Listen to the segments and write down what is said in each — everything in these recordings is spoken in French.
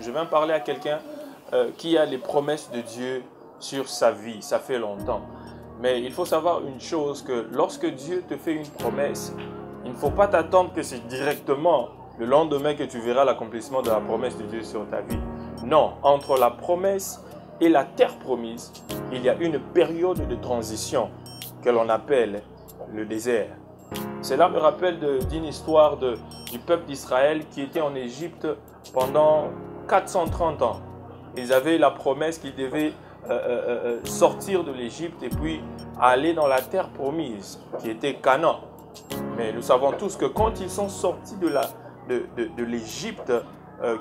Je vais en parler à quelqu'un qui a les promesses de Dieu sur sa vie. Ça fait longtemps. Mais il faut savoir une chose, que lorsque Dieu te fait une promesse, il ne faut pas t'attendre que c'est directement le lendemain que tu verras l'accomplissement de la promesse de Dieu sur ta vie. Non, entre la promesse et la terre promise, il y a une période de transition que l'on appelle le désert. Cela me rappelle d'une histoire du peuple d'Israël qui était en Égypte pendant 430 ans. Ils avaient la promesse qu'ils devaient sortir de l'Égypte et puis aller dans la terre promise, qui était Canaan. Mais nous savons tous que quand ils sont sortis de l'Égypte,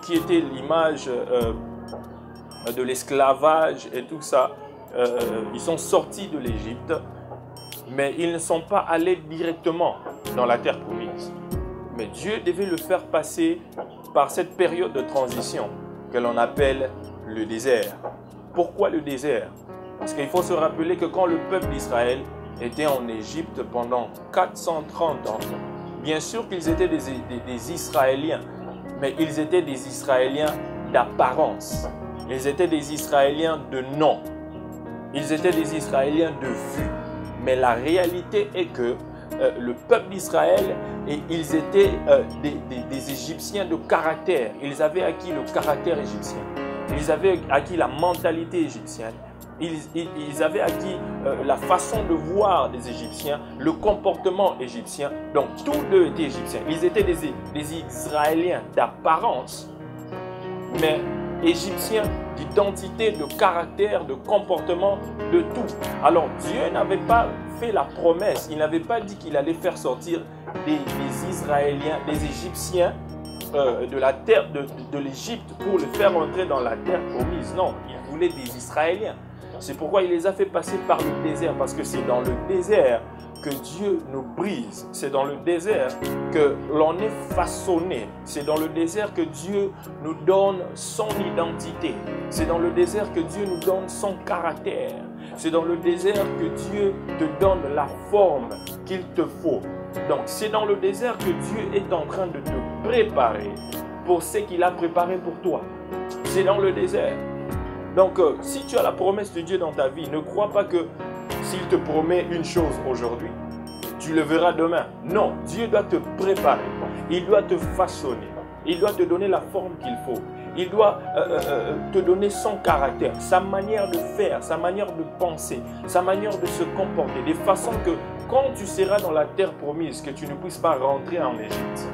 qui était l'image de l'esclavage et tout ça, ils sont sortis de l'Égypte, mais ils ne sont pas allés directement dans la terre promise. Mais Dieu devait le faire passer par cette période de transition que l'on appelle le désert. Pourquoi le désert? Parce qu'il faut se rappeler que quand le peuple d'Israël était en Égypte pendant 430 ans, bien sûr qu'ils étaient des Israéliens, mais ils étaient des Israéliens d'apparence. Ils étaient des Israéliens de nom. Ils étaient des Israéliens de vue. Mais la réalité est que le peuple d'Israël, ils étaient des Égyptiens de caractère. Ils avaient acquis le caractère égyptien. Ils avaient acquis la mentalité égyptienne. Ils avaient acquis la façon de voir des Égyptiens, le comportement égyptien. Donc, tous deux étaient égyptiens. Ils étaient des Israéliens d'apparence, mais égyptiens d'identité, de caractère, de comportement, de tout. Alors, Dieu n'avait pas fait la promesse. Il n'avait pas dit qu'il allait faire sortir des Israéliens, des Égyptiens de la terre de l'Égypte pour le faire entrer dans la terre promise. Non, il voulait des Israéliens. C'est pourquoi il les a fait passer par le désert, parce que c'est dans le désert que Dieu nous brise. C'est dans le désert que l'on est façonné. C'est dans le désert que Dieu nous donne son identité. C'est dans le désert que Dieu nous donne son caractère. C'est dans le désert que Dieu te donne la forme qu'il te faut. Donc, c'est dans le désert que Dieu est en train de te préparer pour ce qu'il a préparé pour toi. C'est dans le désert. Donc, si tu as la promesse de Dieu dans ta vie, ne crois pas que s'il te promet une chose aujourd'hui, tu le verras demain. Non, Dieu doit te préparer. Il doit te façonner. Il doit te donner la forme qu'il faut. Il doit te donner son caractère, sa manière de faire, sa manière de penser, sa manière de se comporter, de façon que quand tu seras dans la terre promise, que tu ne puisses pas rentrer en Égypte.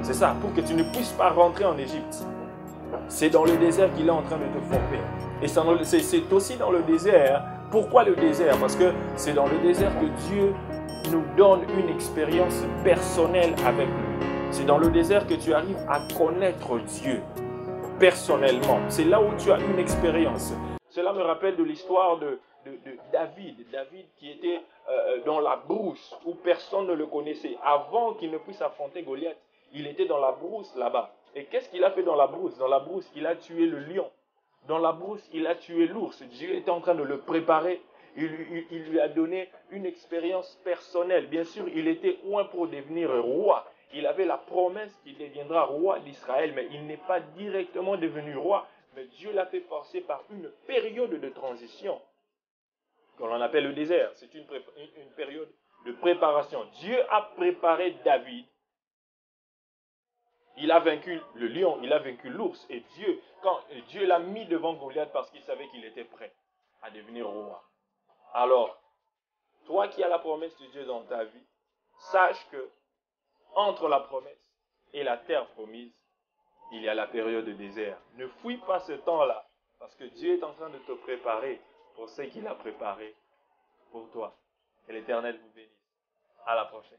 C'est ça, pour que tu ne puisses pas rentrer en Égypte. C'est dans le désert qu'il est en train de te former. Et c'est aussi dans le désert. Pourquoi le désert? Parce que c'est dans le désert que Dieu nous donne une expérience personnelle avec lui. C'est dans le désert que tu arrives à connaître Dieu personnellement. C'est là où tu as une expérience. Cela me rappelle de l'histoire de David. David qui était dans la brousse où personne ne le connaissait. Avant qu'il ne puisse affronter Goliath, il était dans la brousse là-bas. Et qu'est-ce qu'il a fait dans la brousse? Dans la brousse, il a tué le lion. Dans la brousse, il a tué l'ours. Dieu était en train de le préparer. Il lui a donné une expérience personnelle. Bien sûr, il était loin pour devenir roi. Il avait la promesse qu'il deviendra roi d'Israël, mais il n'est pas directement devenu roi. Mais Dieu l'a fait passer par une période de transition, qu'on appelle le désert. C'est une période de préparation. Dieu a préparé David. Il a vaincu le lion, il a vaincu l'ours. Et Dieu l'a mis devant Goliath parce qu'il savait qu'il était prêt à devenir roi. Alors, toi qui as la promesse de Dieu dans ta vie, sache que entre la promesse et la terre promise, il y a la période de désert. Ne fuis pas ce temps-là, parce que Dieu est en train de te préparer pour ce qu'il a préparé pour toi. Que l'Éternel vous bénisse. À la prochaine.